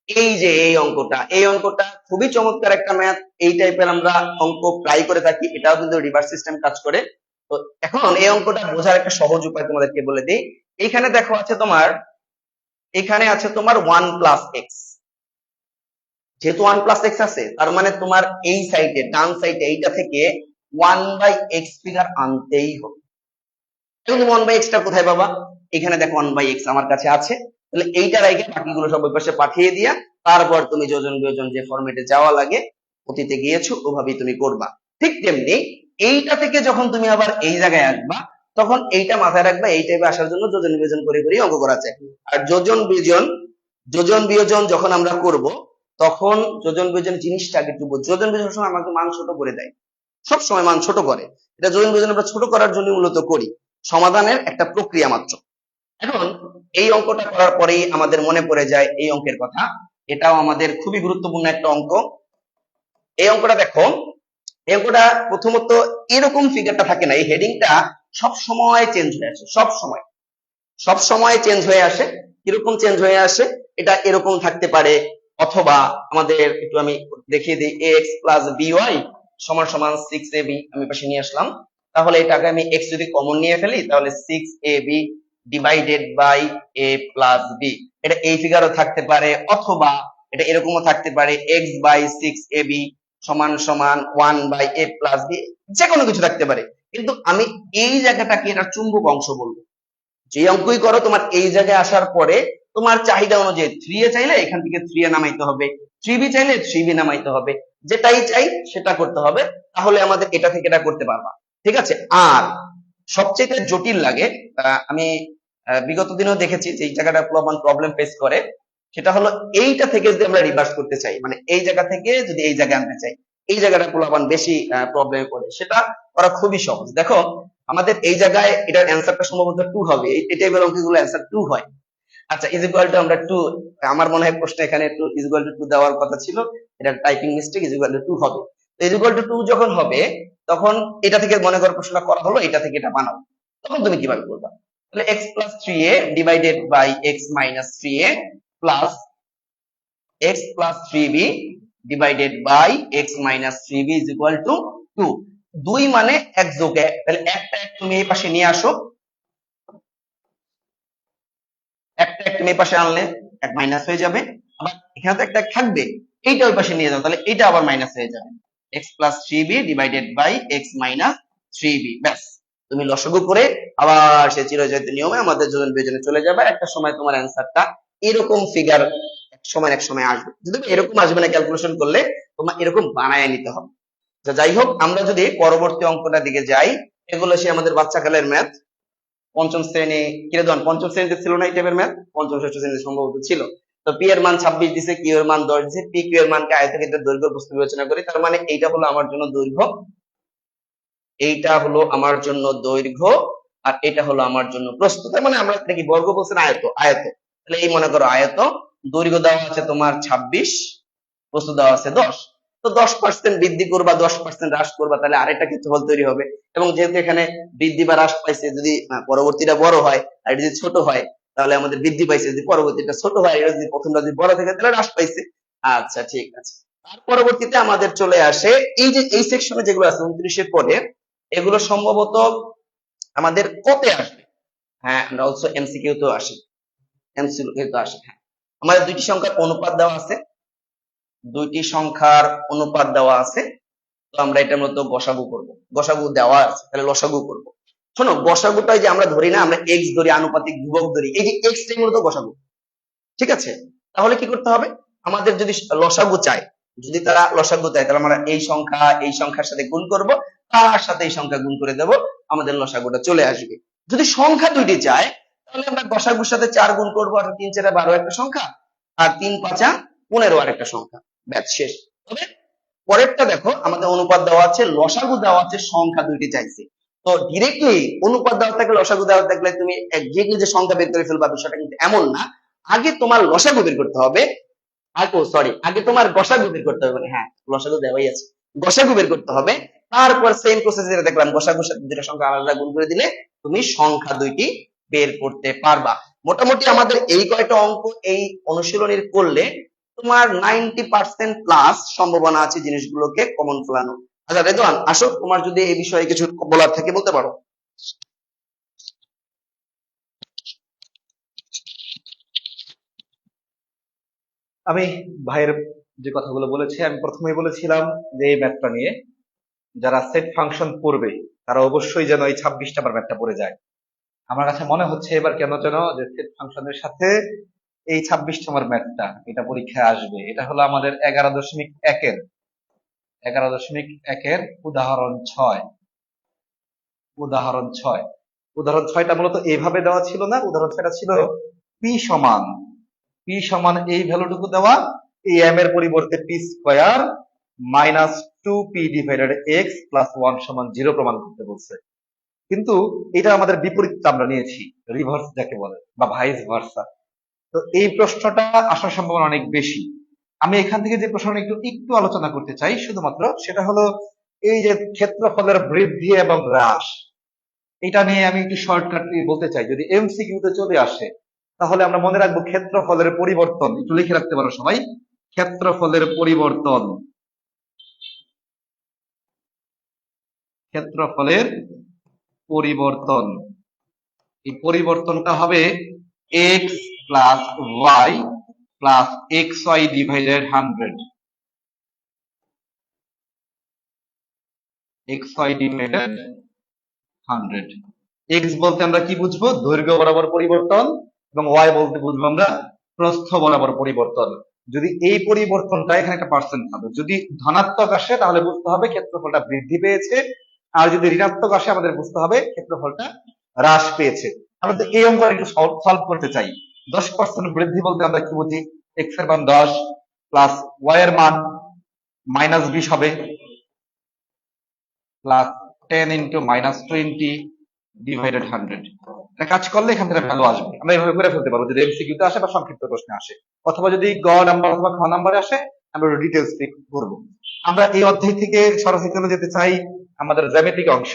এই যে এই অঙ্কটা খুবই চমৎকার একটা ম্যাথ। এই টাইপের আমরা অঙ্ক প্রায় করে থাকি, এটাও কিন্তু রিভার্স সিস্টেম কাজ করে। তো এখন এই অঙ্কটা বোঝার একটা সহজ উপায় তোমাদেরকে বলে দিই। এইখানে দেখো আছে তোমার, এখানে আছে তোমার 1 প্লাস এক্স। যেহেতু 1 প্লাস এক্স আছে, তার মানে তোমার এই সাইডে ডান সাইডে এইটা থেকে 1/x ফিগার আনতেই হবে। এখন তুমি 1/x টা কোথায় পাবা? এখানে দেখো 1/x আমার কাছে আছে, তাহলে এইটা রেখে বাকিগুলো সব ওই পাশে পাঠিয়ে দিয়া তারপর তুমি যোজন বিয়োজন যে ফরম্যাটে যাওয়া লাগে, অতীতে গিয়েছো ওভাবেই তুমি করবা। ঠিক তেমনি এইটা থেকে যখন তুমি আবার এই জায়গায় আসবা, তখন এইটা মাথায় রাখবা, এই টাইপে আসার জন্য যোজন বিয়োজন করে করে অঙ্ক করা যায়। আর যোজন বিয়োজন যখন আমরা করব, তখন যোজন বিয়োজন জিনিসটা আগে একটু যোজন বিয়োজন সময় আমাকে মান ছোট করে দেয়, সব সময় মান ছোট করে। এটা যোজন বিয়োজন আমরা ছোট করার জন্য মূলত করি, সমাধানের একটা প্রক্রিয়া মাত্র। এখন এই অঙ্কটা করার পরেই আমাদের মনে পড়ে যায় এই অঙ্কের কথা, এটাও আমাদের খুবই গুরুত্বপূর্ণ একটা অঙ্ক। এই অঙ্কটা দেখো, এই অঙ্কটা প্রথমত এরকম ফিগারটা থাকে না, এই হেডিংটা সব সময় চেঞ্জ হয়ে আসে, সব সময় চেঞ্জ হয়ে আসে। কিরকম চেঞ্জ হয়ে আসে? এটা এরকম থাকতে পারে, অথবা আমাদের একটু আমি দেখিয়ে দিই, ax প্লাস by সমান সমান 6ab, আমি পাশে নিয়ে আসলাম। তাহলে এটাকে আমি x যদি কমন নিয়ে ফেলি, তাহলে 6ab divided by a plus b, এটা এই ফিগারও থাকতে পারে, অথবা এটা এরকমও থাকতে পারে x বাই 6ab সমান সমান 1/a প্লাস b, যে কোনো কিছু থাকতে পারে। কিন্তু আমি এই জায়গাটাকে এটা চুম্বক অংশ বলবো। যে অঙ্কই করো, তোমার এই জায়গায় আসার পরে তোমার চাহিদা অনুযায়ী 3a চাইলে এখান থেকে 3a নামাইতে হবে, 3b চাইলে 3b নামাইতে হবে, যেটাই চাই সেটা করতে হবে, তাহলে আমাদের এটা থেকে এটা করতে পারবা। ঠিক আছে, আর সবচেয়ে জটিল লাগে, আমি বিগত দিনেও দেখেছি যে এই জায়গাটা প্রবলেম ফেস করে, সেটা হলো এইটা থেকে যদি আমরা রিভার্স করতে চাই, মানে এই জায়গা থেকে যদি এই জায়গায় আনতে চাই, এই জায়গাটা পোলাপান বেশি প্রবলেমে পড়ে। সেটা করা খুবই সহজ। দেখো আমাদের এই জায়গায় এটার অ্যান্সারটা সম্ভবত 2 হবে। এই টাইপের অঙ্কগুলো অ্যান্সার 2 হয়। আচ্ছা, ইজ ইকুয়াল টু আমরা 2, আমার মনে হয় প্রশ্ন এখানে একটু ইজ ইকুয়াল টু 2 দেওয়ার কথা ছিল, এটা typing mistake, is equal to 2 হবে। তো ইজ ইকুয়াল টু 2 যখন হবে তখন এটা থেকে মনে করো প্রশ্নটা করা হলো, এটা থেকে এটা বানাও, তখন তুমি কিভাবে করবা? তাহলে x plus 3a divided by x minus 3a plus x plus 3b divided by x minus 3b is equal to 2। 2 মানে এক যোগ এক, তাহলে একটা এক তুমি এই পাশে নিয়ে আসো, একটা এক তুমি এই পাশে আনলে এক মাইনাস হয়ে যাবে, আবার এখানে তো একটা এক থাকবে, এইটা ওই পাশে নিয়ে যাও, তাহলে এটা আবার মাইনাস হয়ে যাবে। x plus 3b divided by x minus 3b, ব্যাস তুমি লসাগু করে আবার সে চিরজয়িত নিয়মে আমাদের যোজন বিয়োজনে চলে যাবে। একটা সময় তোমার অ্যান্সারটা এরকম ফিগার এক সময় আসবে, যদি এরকম আসবে না ক্যালকুলেশন করলে, তোমার এরকম বানায় নিতে হবে। তো যাই হোক, আমরা যদি পরবর্তী অঙ্কটার দিকে যাই, এগুলো সে আমাদের বাচ্চাকালের ম্যাথ, পঞ্চম শ্রেণী, পঞ্চম শ্রেণীতে ছিল না এই টাইপের ম্যাথ, পঞ্চম ষষ্ঠ শ্রেণীতে সম্ভবত ছিল। তো পি এর মান 26 দিছে, কিউ এর মান 10 দিছে, পি কিউ এর মানকে আয়তক্ষেত্রের দৈর্ঘ্য বস্তু বিবেচনা করি, তার মানে এইটা হলো আমার জন্য দৈর্ঘ্য, এইটা হলো আমার জন্য দৈর্ঘ্য, আর এটা হলো আমার জন্য প্রস্থ। তার মানে আমরা নাকি বর্গ বলছেন, আয়ত, আয়ত, তাহলে এই মনে করো আয়ত, দৈর্ঘ্য দেওয়া আছে তোমার 26, প্রস্থ দেওয়া আছে 10। তো 10% বৃদ্ধি করবা, 10% হ্রাস করবা, তাহলে আরেকটা ক্ষেত্রফল তৈরি হবে। এবং যেহেতু এখানে বৃদ্ধি বা হ্রাস পাইছে, যদি পরবর্তীটা বড় হয় আর এটা যদি ছোট হয় তাহলে আমাদের বৃদ্ধি পাইছে, যদি পরবর্তীটা ছোট হয়, এটা যদি প্রথমটা যদি বড় থাকে তাহলে হ্রাস পাইছে। আচ্ছা ঠিক আছে, তার পরবর্তীতে আমাদের চলে আসে এই যে এই সেকশনে যেগুলো আছে 29 এর পরে, এগুলো সম্ভবত আমাদের কতে আসবে। হ্যাঁ, আমরা অলসো এমসিকিউ তো আসে, এমসিকিউ তো আসে। হ্যাঁ, আমাদের দুইটি সংখ্যার অনুপাত দেওয়া আছে, দুইটি সংখ্যার অনুপাত দেওয়া আছে, তো আমরা এটার মধ্যে গসাগু করব। গসাগু দেওয়া আছে, তাহলে লসাগু করব। শোনো, গসাগুটাই যে আমরা ধরি না, আমরা এক্স ধরি, আনুপাতিক ধ্রুবক ধরি, এই যে এক্স টাই মূলত গসাগু, ঠিক আছে? তাহলে কি করতে হবে, আমাদের যদি লসাগু চাই, যদি তারা লসাগু চায়, তাহলে আমরা এই সংখ্যা এই সংখ্যার সাথে গুণ করব, তার সাথে এই সংখ্যা গুণ করে দেব, আমাদের লসাগুটা চলে আসবে। যদি সংখ্যা দুইটি চায়, তাহলে আমরা গসাগুর সাথে 4 গুণ করবো, আর 3 4 12 একটা সংখ্যা, আর 3 5 15 আর একটা সংখ্যা, ব্যাস শেষ। তবে পরেরটা দেখো, আমাদের অনুপাত দেওয়া আছে, লসাগু দেওয়া আছে, সংখ্যা দুইটি চাইছে। তো ডিরেক্টলি অনুপাত দেওয়া থাকলে, লসাগু দেওয়া থাকলে তুমি একদিকে যে সংখ্যা বের করে ফেলবা, বিষয়টা কিন্তু এমন না। আগে তোমার লসাগু বের করতে হবে, আগে তোমার গসাগু বের করতে হবে, হ্যাঁ লসাগু দেওয়াই আছে, গসাগু বের করতে হবে। তারপর সেম প্রসেস যেটা দেখলাম, গসাগুর সাথে দুটো সংখ্যা আলাদা গুণ করে দিলে তুমি সংখ্যা দুইটি বের করতে পারবা। মোটামুটি আমাদের এই কয়টা অঙ্ক এই অনুশীলনীর করলে তোমার 90% প্লাস সম্ভাবনা আছে জিনিসগুলোকে কমন ফেলানো। আচ্ছা রেদওয়ান, আসো, তোমার যদি এই বিষয়ে কিছু বলার থাকে বলতে পারো। আমি ভাইয়ের যে কথাগুলো বলেছে, আমি প্রথমেই বলেছিলাম যে এই ম্যাথটা নিয়ে যারা সেট ফাংশন পড়বে তারা অবশ্যই যেন এই 26 নাম্বার ম্যাথটা পড়ে যায়। আমার কাছে মনে হচ্ছে এবার কেন যেন যে সেট ফাংশনের সাথে এই 26 নম্বর ম্যাথটা এটা পরীক্ষায় আসবে। এটা হলো আমাদের 11.1 এর উদাহরণ 6। উদাহরণ 6টা মূলত এইভাবে দেওয়া ছিল না, উদাহরণ 6টা ছিল পি সমান এই ভ্যালুটুকু দেওয়া, এই এম এর পরিবর্তে P square minus 2p divided x plus 1 সমান 0 প্রমাণ করতে বলছে। কিন্তু এটা আমাদের বিপরীত আমরা নিয়েছি, রিভার্স যাকে বলে, বা ভাইস ভার্সা। তো এই প্রশ্নটা আসার সম্ভাবনা অনেক বেশি। আমি এখান থেকে যে প্রশ্নটা একটু একটু আলোচনা করতে চাই শুধুমাত্র, সেটা হলো এই যে ক্ষেত্রফলের বৃদ্ধি এবং হ্রাস, এটা নিয়ে আমি একটু শর্টকাট বলতে চাই। যদি এমসিকিউতে চলে আসে তাহলে আমরা মনে রাখবো ক্ষেত্রফলের পরিবর্তন, একটু লিখে রাখতে পারো সবাই, ক্ষেত্রফলের পরিবর্তন, ক্ষেত্রফলের পরিবর্তন, এই পরিবর্তনটা হবে x plus y plus x y divided 100, x y divided 100। X বলতে আমরা কি বুঝবো, দৈর্ঘ্য বরাবর পরিবর্তন, এবং ওয়াই বলতে বুঝবো আমরা প্রস্থ বরাবর পরিবর্তন। যদি এই পরিবর্তনটা এখানে একটা পার্সেন্ট হবে, যদি ধনাত্মক আসে তাহলে বুঝতে হবে ক্ষেত্রফলটা বৃদ্ধি পেয়েছে, আর যদি ঋণাত্মক আসে আমাদের বুঝতে হবে ক্ষেত্রফলটা হ্রাস পেয়েছে। আমরা তো এই অঙ্ক একটু সলভ করতে চাই। 10% বৃদ্ধি বলতে আমরা কি বুঝি, এক্স এর মান 10 প্লাস ওয়াই এর মান -20 হবে, প্লাস 10 ইন্টু -20 ডিভাইডেড 100। এটা কাজ করলে এখান থেকে ভ্যালু আসবে। আমরা এইভাবে করে ফেলতে পারবো, যদি এমসিকিউ তে আসে বা সংক্ষিপ্ত প্রশ্নে আসে, অথবা যদি গ নাম্বার অথবা খ নাম্বারে আসে আমরা ডিটেলস করবো। আমরা এই অধ্যায় থেকে সরাসরি চলে যেতে চাই আমাদের জ্যামিতিক অংশ।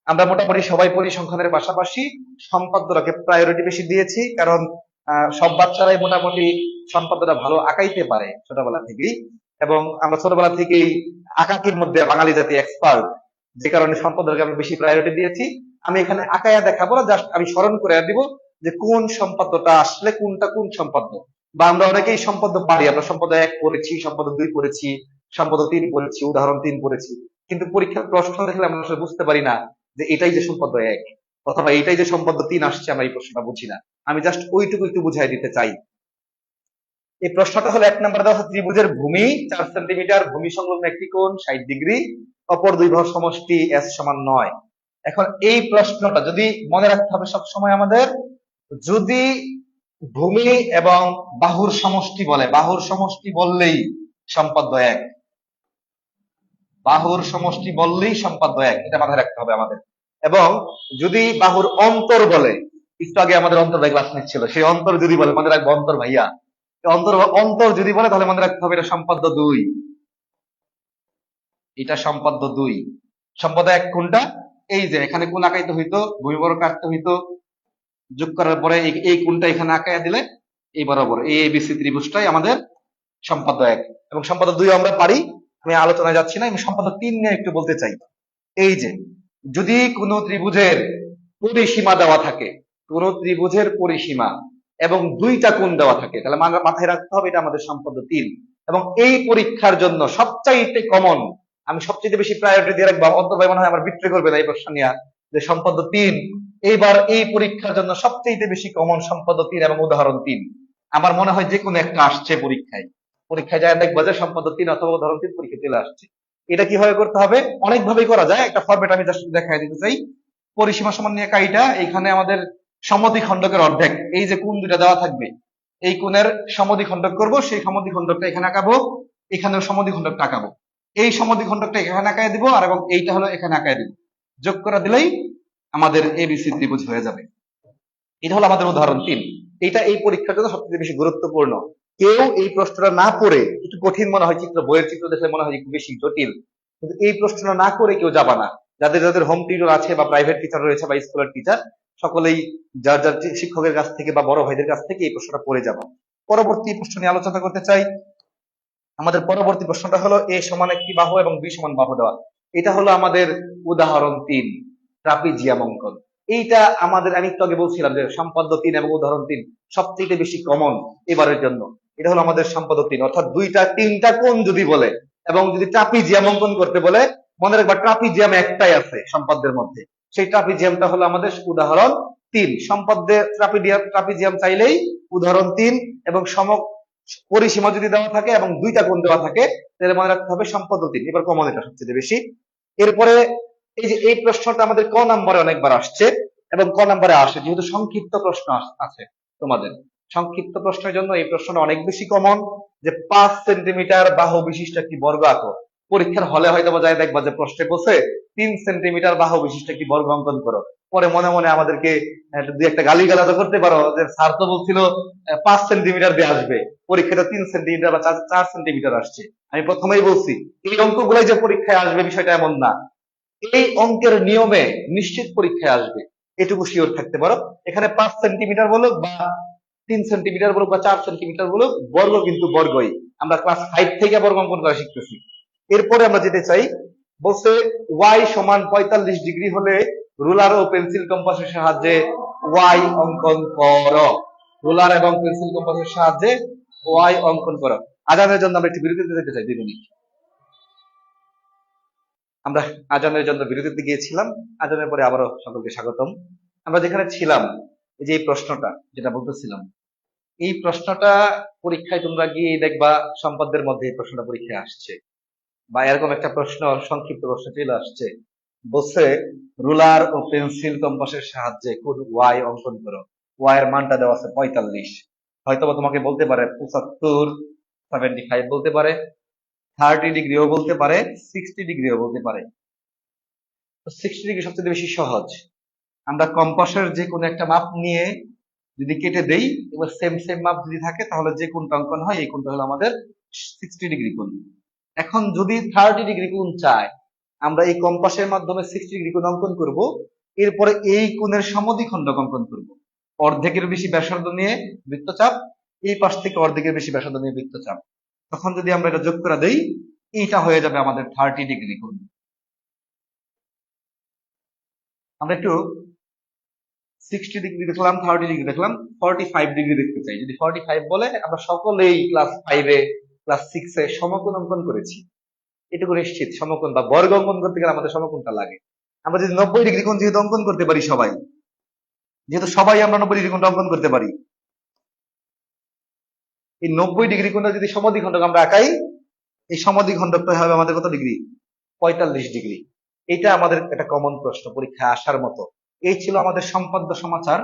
আমরা মোটামুটি সবাই পরিসংখ্যানের পাশাপাশি সম্পাদ্যটাকে প্রায়োরিটি বেশি দিয়েছি, কারণ সব বাচ্চারাই মোটামুটি সম্পাদ্যটা ভালো আঁকাইতে পারে ছোটবেলা থেকেই, এবং আমরা ছোটবেলা থেকেই আঁকাকির মধ্যে বাঙালি জাতি এক্সপার্ট, যে কারণে সম্পাদ্যটাকে আমরা বেশি প্রায়োরিটি দিয়েছি। আমি এখানে আঁকায়া দেখাবো না, জাস্ট আমি স্মরণ করে দিব যে কোন সম্পাদ্যটা আসলে কোনটা কোন সম্পাদ্য। বা আমরা অনেকেই সম্পাদ্য পারি, আমরা সম্পাদ্য 1 পড়েছি, সম্পাদ্য 2 পড়েছি, সম্পাদ্য 3 পড়েছি, উদাহরণ 3 পড়েছি, কিন্তু পরীক্ষার প্রশ্ন দেখলে আমরা আসলে বুঝতে পারি না যে এটাই যে সম্পাদ্য 1 অথবা এটাই যে সম্পাদ্য 3 আসছে, আমরা এই প্রশ্নটা বুঝি না। আমি জাস্ট ওইটুকু একটু বুঝাই দিতে চাই। এই প্রশ্নটা হলো 1 নম্বরে দেওয়া আছে ত্রিভুজের ভূমি 4 সেন্টিমিটার, ভূমি সংলগ্ন একটি কোণ 60 ডিগ্রি, অপর দুই বাহুর সমষ্টি s সমান 9। এখন এই প্রশ্নটা যদি মনে রাখতে হবে সব সময় আমাদের, যদি ভূমি এবং বাহুর সমষ্টি বলে, বাহুর সমষ্টি বললেই সম্পাদ্য 1, বাহুর সমষ্টি বললেই সম্পাদ্য 1, এটা মাথায় রাখতে হবে আমাদের। এবং যদি বাহুর অন্তর বলে, একটু আগে আমাদের অন্তর ভাই ক্লাস নিচ্ছিল, সেই অন্তর যদি বলে মনে রাখবো অন্তর ভাইয়া, অন্তর অন্তর যদি বলে তাহলে মনে রাখতে হবে এটা সম্পাদ্য 2, এটা সম্পাদ্য 2। সম্পাদ্য 1 কোনটা? এই যে এখানে কোণ আঁকাইতে হইতো, ভূমি বর্গ কাটতে হইতো, যোগ করার পরে এই কোণটা এখানে আঁকাইয়া দিলে এই বরাবর এই এবিসি ত্রিভুজটাই আমাদের সম্পাদ্য 1। এবং সম্পাদ্য 2 আমরা পারি, আমি আলোচনায় যাচ্ছি না, আমি সম্পাদ্য 3 নিয়ে একটু বলতে চাই। এই যে যদি কোনো ত্রিভুজের পরিসীমা দেওয়া থাকে, কোন ত্রিভুজের পরিসীমা এবং দুইটা কোণ দেওয়া থাকে, তাহলে মাথায় রাখতে হবে এটা আমাদের সম্পাদ্য 3। এবং এই পরীক্ষার জন্য সবচাইতে কমন, আমি সবচেয়ে বেশি প্রায়োরিটি দিয়ে রাখবো, অন্তর ভাই মনে হয় আমার বিট্রে করবে না এই প্রশ্ন নিয়ে, যে সম্পাদ্য 3 এইবার এই পরীক্ষার জন্য সবচেয়ে বেশি কমন সম্পাদ্য 3 এবং উদাহরণ 3। আমার মনে হয় যে কোনো একটা আসছে পরীক্ষায়, পরীক্ষায় যায় দেখবা যে সম্পাদ্য 3 অথবা উদাহরণ 3 পরীক্ষা চলে আসছে। এটা কিভাবে করতে হবে? অনেক ভাবেই করা যায়, একটা ফরম্যাট আমি জাস্ট দেখাই দিতে চাই। পরিসীমা সমান নিয়ে কাইটা এখানে আমাদের সমদ্বিখণ্ডকের অর্ধেক, এই যে কোণ দুইটা দেওয়া থাকবে, এই কোণের সমদ্বিখণ্ডক করব, সেই সমদ্বিখণ্ডকটা এখানে আঁকাবো, এখানেও সমদ্বিখণ্ডকটা আঁকাবো, এই সমদ্বিখণ্ডকটা এখানে আঁকায় দিব, আর এবং এইটা হলো এখানে আঁকায় দিব, যোগ করে দিলেই আমাদের এবিসি ত্রিভুজ হয়ে যাবে। এটা হলো আমাদের উদাহরণ 3। এটা এই পরীক্ষার জন্য সবচেয়ে বেশি গুরুত্বপূর্ণ। কেউ এই প্রশ্নটা না করে, একটু কঠিন মনে হয়, চিত্র বইয়ের চিত্র দেখলে মনে হয় একটু বেশি জটিল, কিন্তু এই প্রশ্নটা না করে কেউ যাবা না। যাদের যাদের হোম টিউটর আছে বা প্রাইভেট টিচার রয়েছে বা স্কুলের টিচার, সকলেই যার যার শিক্ষকের কাছ থেকে বা বড় ভাইদের কাছ থেকে এই প্রশ্নটা পড়ে যাবো। পরবর্তী প্রশ্ন নিয়ে আলোচনা করতে চাই। আমাদের পরবর্তী প্রশ্নটা হলো এ সমান একটি বাহু এবং বি সমান বাহু দেওয়া। এটা হলো আমাদের উদাহরণ 3, ট্রাপিজিয়াম অঙ্কন। এইটা আমাদের, আমি একটু আগে বলছিলাম যে সম্পাদ্য 3 এবং উদাহরণ 3 সবচেয়ে বেশি কমন এবারের জন্য। এটা হলো আমাদের সম্পাদ্য 3, অর্থাৎ দুইটা তিনটা কোণ যদি বলে এবং যদি ট্রাপিজিয়াম অঙ্কন করতে বলে, মনে রাখবা ট্রাপিজিয়াম একটাই আছে সম্পাদ্যের মধ্যে, সেই ট্রাপিজিয়ামটা হলো আমাদের উদাহরণ 3। সম্পাদ্যে ট্রাপিজিয়াম চাইলেই উদাহরণ 3, এবং পরিসীমা যদি দেওয়া থাকে এবং দুইটা কোণ দেওয়া থাকে তাহলে মনে রাখতে হবে সম্পাদ্য 3। এবার কমন এটা সবচেয়ে বেশি। এরপরে এই যে এই প্রশ্নটা আমাদের ক নম্বরে অনেকবার আসছে এবং ক নম্বরে আসে, যেহেতু সংক্ষিপ্ত প্রশ্ন আছে তোমাদের, সংক্ষিপ্ত প্রশ্নের জন্য এই প্রশ্নটা অনেক বেশি কমন, যে 5 সেন্টিমিটার বাহু বিশিষ্ট একটি বর্গ আঁকো। পরীক্ষার হলে হয়তো যায় দেখবা যে প্রশ্নে বসে 3 সেন্টিমিটার বাহু বিশিষ্ট একটি বর্গ অঙ্কন করো, পরে মনে মনে আমাদেরকে দুই একটা গালি গালাজ করতে পারো যে স্যার তো বলছিল 5 সেন্টিমিটার দিয়ে আসবে, পরীক্ষাটা 3 সেন্টিমিটার বা 4 সেন্টিমিটার আসছে। আমি প্রথমেই বলছি এই অঙ্কগুলাই যে পরীক্ষায় আসবে বিষয়টা এমন না, এই অঙ্কের নিয়মে নিশ্চিত পরীক্ষায় আসবে, এটুকু শিওর থাকতে পারো। এখানে 5 সেন্টিমিটার বলুক বা 3 সেন্টিমিটার বলুক বা 4 সেন্টিমিটার বলুক, বর্গ কিন্তু বর্গই। আমরা ক্লাস 5 থেকে বর্গ অঙ্কন করা শিখতেছি। এরপরে আমরা যেতে চাই, বলছে ওয়াই সমান 45 ডিগ্রি হলে রুলার ও পেন্সিল কম্পাসের সাহায্যে ওয়াই অঙ্কন করো। রুলার এবং পেন্সিল কম্পাসের সাহায্যে ওয়াই অঙ্কন করো। আজানের জন্য আমরা একটু বিরতিতে যেতে চাই 2 মিনিট। আমরা আজানের জন্য বিরতিতে গিয়েছিলাম, আজানের পরে আবারও সকলকে স্বাগতম। আমরা যেখানে ছিলাম, এই যে এই প্রশ্নটা যেটা বলতেছিলাম, এই প্রশ্নটা পরীক্ষায় তোমরা গিয়ে দেখবা সম্পাদ্যের মধ্যে এই প্রশ্নটা পরীক্ষায় আসছে, বা এরকম একটা প্রশ্ন সংক্ষিপ্ত প্রশ্ন চলে আসছে, বলছে রুলার ও পেন্সিল কম্পাসের সাহায্যে কোণ ওয়াই অঙ্কন করো। ওয়াই এর মানটা দেওয়া আছে 45, হয়তোবা তোমাকে বলতে পারে 75, 75 বলতে পারে, 30 ডিগ্রিও বলতে পারে, 60 ডিগ্রিও বলতে পারে। তো 60 ডিগ্রি সবচেয়ে বেশি সহজ। আমরা কম্পাসের যে কোনো একটা মাপ নিয়ে যদি কেটে দেই, এবার সেম সেম মাপ যদি থাকে তাহলে যে কোণটা অঙ্কন হয় এই কোণটা হলো আমাদের 60 ডিগ্রি কোণ। এখন যদি 30 ডিগ্রি কোণ চায়, আমরা এই কম্পাসের মাধ্যমে 60 ডিগ্রি কোণ অঙ্কন করব। এরপরে এই কোণের সমদ্বিখণ্ডক অঙ্কন করব, অর্ধেকের বেশি ব্যাসার্ধ নিয়ে বৃত্তচাপ, এই পাশ থেকে অর্ধেকের বেশি ব্যাসার্ধ নিয়ে বৃত্তচাপ। তখন যদি আমরা এটা যোগ করে দেই, এইটা হয়ে যাবে আমাদের 30 ডিগ্রি কোণ। আমরা একটু 60 ডিগ্রি দেখলাম, 30 ডিগ্রি দেখলাম, 45 ডিগ্রি দেখতে চাই। যদি 45 বলে, আমরা সকলেই ক্লাস 5-এ ক্লাস 6-এ সমকোণ অঙ্কন করেছি, এটুকু নিশ্চিত। সমকোণ বা বর্গ অঙ্কন করতে গেলে আমাদের সমকোণটা লাগে। আমরা যদি 90 ডিগ্রি কোণ যেহেতু অঙ্কন করতে পারি সবাই, যেহেতু সবাই আমরা 90 ডিগ্রি কোণটা অঙ্কন করতে পারি, এই 90 ডিগ্রি কোণটা যদি সমদ্বিখণ্ডক আমরা আঁকাই, এই সমদ্বিখণ্ডকটা হবে আমাদের কত ডিগ্রি? 45 ডিগ্রি। এটা আমাদের একটা কমন প্রশ্ন, পরীক্ষায় আসার মতো। এই ছিল আমাদের সম্পাদ্য সমাচার।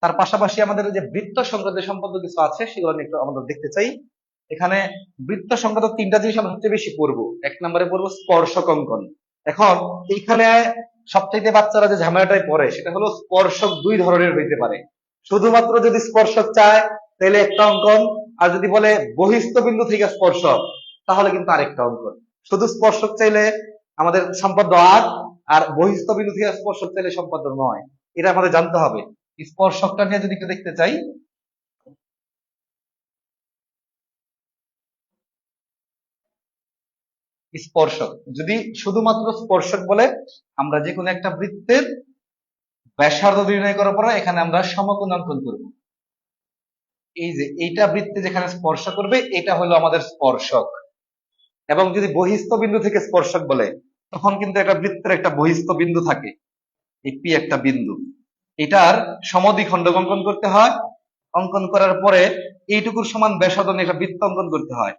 তার পাশাপাশি আমাদের যে বৃত্ত সংক্রান্ত সম্পাদ্য কিছু আছে সেগুলো নিয়ে একটু আমরা দেখতে চাই। এখানে বৃত্ত সংক্রান্ত 3টা জিনিস আমরা সবচেয়ে বেশি পড়বো। 1 নম্বরে পড়বো স্পর্শক অঙ্কন। এখন এইখানে সবচাইতে বাচ্চারা যে ঝামেলাটাই পড়ে সেটা হলো স্পর্শক 2 ধরনের হইতে পারে। শুধুমাত্র যদি স্পর্শক চায় তাহলে একটা অঙ্কন, আর যদি বলে বহিস্থ বিন্দু থেকে স্পর্শক তাহলে কিন্তু আরেকটা অঙ্কন। শুধু স্পর্শক চাইলে আমাদের সম্পাদ্য 8, আর বহিস্থ বিন্দু থেকে স্পর্শক চাইলে সম্পাদ্য 9। এটা আমাদের জানতে হবে। স্পর্শকটা নিয়ে যদি একটু দেখতে চাই, স্পর্শক যদি শুধুমাত্র স্পর্শক বলে, আমরা যে কোনো একটা বৃত্তের ব্যাসার্ধ নির্ণয় করার পরে এখানে আমরা সমকোণ অঙ্কন করব। এই যে এইটা বৃত্তে যেখানে স্পর্শ করবে এটা হলো আমাদের স্পর্শক। এবং যদি বহিস্থ বিন্দু থেকে স্পর্শক বলে, তখন কিন্তু একটা বৃত্তের একটা বহিস্থ বিন্দু থাকে, এই পি একটা বিন্দু, এটার সমদ্বিখণ্ডক অঙ্কন করতে হয়। অঙ্কন করার পরে এইটুকুর সমান ব্যাসার্ধ নিয়ে একটা বৃত্ত অঙ্কন করতে হয়।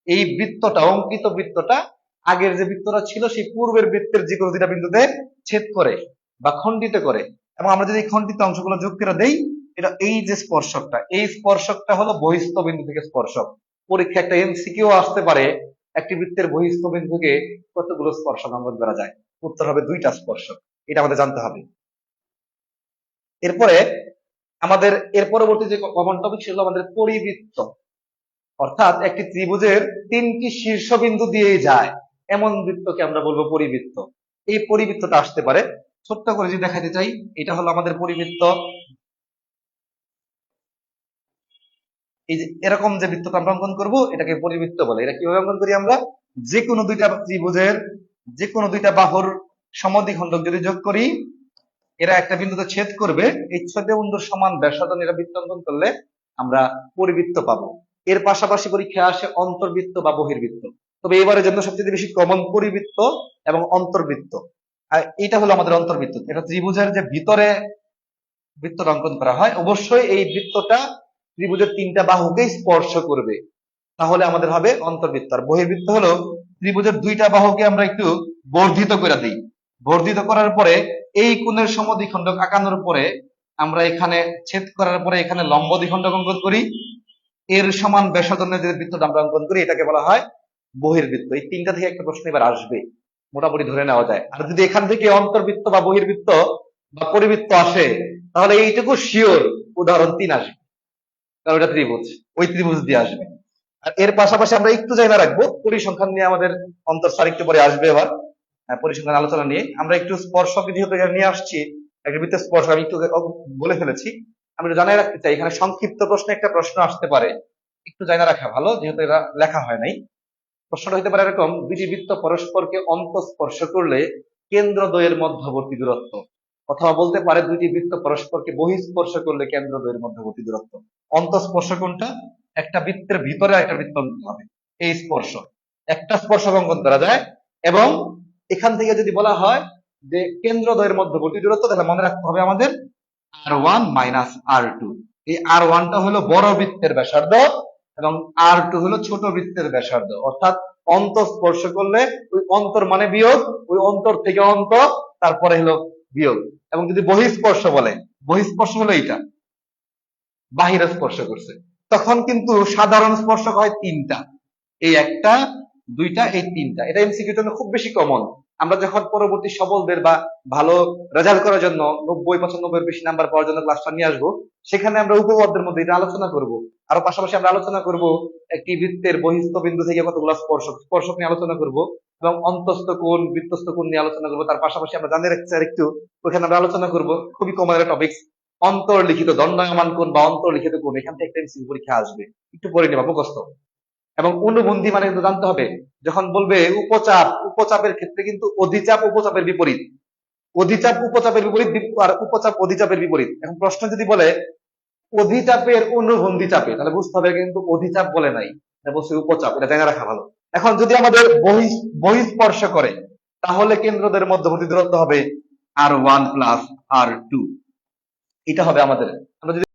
এই বৃত্তটা, অঙ্কিত বৃত্তটা আগের যে বৃত্তটা ছিল সেই পূর্বের বৃত্তের যে কোনো দুটা বিন্দুতে ছেদ করে বা খণ্ডিত করে। এবং আমরা যদি খণ্ডিত অংশগুলো যোগ করে দেই, এটা এই যে স্পর্শকটা, এই স্পর্শকটা হলো বহিস্থ বিন্দু থেকে স্পর্শক। পরীক্ষা একটা এমসিকিউ আসতে পারে, একটি বৃত্তের বহিস্থ বিন্দু থেকে কতগুলো স্পর্শক অঙ্কন করা যায়? উত্তর হবে 2টা স্পর্শক। এটা আমাদের জানতে হবে। এরপরে আমাদের এর পরবর্তী যে কমন টপিক সেগুলো আমাদের পরিবৃত্ত, অর্থাৎ একটি ত্রিভুজের 3টি শীর্ষবিন্দু দিয়ে যায় এমন বৃত্তকে আমরা বলবো পরিবৃত্ত। এই পরিবৃত্তটা আসতে পারে। ছোট্ট করে যদি দেখাতে চাই, এটা হলো আমাদের পরিবৃত্ত। এই যে এরকম যে বৃত্তটা আমরা অঙ্কন করবো এটাকে পরিবৃত্ত বলে। এটা কিভাবে অঙ্কন করি আমরা? যে কোনো দুইটা ত্রিভুজের যে কোনো দুইটা বাহুর সমদ্বিখণ্ডক যদি যোগ করি, এরা একটা বিন্দুতে ছেদ করবে, এই ছেদে বিন্দুর সমান ব্যাসার্ধ নিয়ে এরা বৃত্ত অঙ্কন করলে আমরা পরিবৃত্ত পাবো। এর পাশাপাশি পরীক্ষায় আসে অন্তর্বৃত্ত বা বহির্বৃত্ত। তবে এবারের জন্য সবচেয়ে বেশি কমন পরিবৃত্ত এবং অন্তর্বৃত্ত। আর এটা হলো আমাদের অন্তর্বৃত্ত। এটা ত্রিভুজের যে ভিতরে বৃত্তটা অঙ্কন করা হয়, অবশ্যই এই বৃত্তটা ত্রিভুজের 3টা বাহুকে স্পর্শ করবে, তাহলে আমাদের হবে অন্তর্বৃত্ত। আর বহির্বৃত্ত হলো ত্রিভুজের 2টা বাহুকে আমরা একটু বর্ধিত করে দিই। বর্ধিত করার পরে এই কোণের সমদ্বিখণ্ডক আঁকানোর পরে আমরা এখানে ছেদ করার পরে এখানে লম্ব দ্বিখণ্ডক অঙ্কন করি, এর সমান ব্যাসার্ধ নিয়ে যে বৃত্তটা আমরা অঙ্কন করি এটাকে বলা হয় বহির্বৃত্ত। এই 3টা থেকে একটা প্রশ্ন এবার আসবে, মোটামুটি ধরে নেওয়া যায়। আর যদি এখান থেকে অন্তর্বৃত্ত বা বহির্বৃত্ত বা পরিবৃত্ত আসে, তাহলে এইটুকু শিওর উদাহরণ 3 আসবে, কারণ এটা ত্রিভুজ, ওই ত্রিভুজ দিয়ে আসবে। আর এর পাশাপাশি আমরা একটু জায়গা রাখবো পরিসংখ্যান নিয়ে, আমাদের অন্তঃসার একটু পরে আসবে। এবার পরিসংখ্যান আলোচনা নিয়ে আমরা একটু স্পর্শক যেহেতু নিয়ে আসছি, একটা বৃত্তের স্পর্শ আমি একটু বলে ফেলেছি, আমি একটু জানাই রাখতে চাই। এখানে সংক্ষিপ্ত প্রশ্নে একটা প্রশ্ন আসতে পারে, একটু জানা রাখা ভালো, যেহেতু এটা লেখা হয় নাই। প্রশ্নটা হতে পারে এরকম: দুটি বৃত্ত পরস্পরকে অন্তঃস্পর্শ করলে কেন্দ্রদ্বয়ের মধ্যবর্তী দূরত্ব। অথবা বলতে পারে দুইটি বৃত্ত পরস্পরকে বহিঃস্পর্শ করলে কেন্দ্রদ্বয়ের মধ্যবর্তী দূরত্ব। অন্তঃস্পর্শ কোনটা? একটা বৃত্তের ভিতরে একটা বৃত্ত অঙ্কন হবে, এই স্পর্শ। একটা স্পর্শক অঙ্কন করা যায়। এবং এখান থেকে যদি বলা হয় যে কেন্দ্রদ্বয়ের মধ্যবর্তী দূরত্ব, তাহলে মনে রাখতে হবে আমাদের R1 মাইনাস R2। এই R1টা হলো বড় বৃত্তের ব্যাসার্ধ এবং R2 হলো ছোট বৃত্তের ব্যাসার্ধ। অর্থাৎ অন্তঃস্পর্শ করলে ওই অন্তর মানে বিয়োগ, ওই অন্তর থেকে অন্ত, তারপরে হলো বিয়োগ। এবং যদি বহিঃস্পর্শ বলে, বহিঃস্পর্শ হলো এইটা, বাহিরে স্পর্শ করছে, তখন কিন্তু সাধারণ স্পর্শক হয় 3টা। এই একটা, দুইটা, এই তিনটা। এটা এমসিকিউর জন্য খুব বেশি কমন। আমরা যখন পরবর্তী সফলদের বা ভালো রেজাল্ট করার জন্য 90-95 বেশি নাম্বার পাওয়ার জন্য ক্লাসটা নিয়ে আসবো, সেখানে আমরা উপপাদ্যের মধ্যে এটা আলোচনা করব। আরো পাশাপাশি আমরা আলোচনা করব একটি বৃত্তের বহিস্থ বিন্দু থেকে কতগুলো স্পর্শক স্পর্শক নিয়ে আলোচনা করব, এবং অন্তস্থ কোণ বৃত্তস্থ কোণ নিয়ে আলোচনা করব। তার পাশাপাশি আমরা জানিয়ে রাখছি আর একটু, ওখানে আমরা আলোচনা করব খুবই কমন একটা টপিকস, অন্তর্লিখিত দণ্ডায়মান কোণ বা অন্তর্লিখিত কোণ। এখান থেকে একটা এমসিকিউ পরীক্ষা আসবে, একটু পড়ে নেবা মুখস্থ। এবং অনুবন্ধী মানে কিন্তু জানতে হবে, যখন বলবে উপচাপ, উপচাপের ক্ষেত্রে কিন্তু অধিচাপ উপচাপের বিপরীত, অধিচাপ উপচাপের বিপরীত, আর উপচাপ অধিচাপের বিপরীত। এখন প্রশ্ন যদি বলে অধিচাপের অনুবন্ধী চাপে, তাহলে বুঝতে হবে কিন্তু অধিচাপ বলে নাই, এটা বলছে উপচাপ। এটা জেনে রাখা ভালো। এখন যদি আমাদের বহিঃস্পর্শ করে, তাহলে কেন্দ্রদের মধ্যবর্তী দূরত্ব হবে R1 + R2। এটা হবে আমাদের। আমরা যদি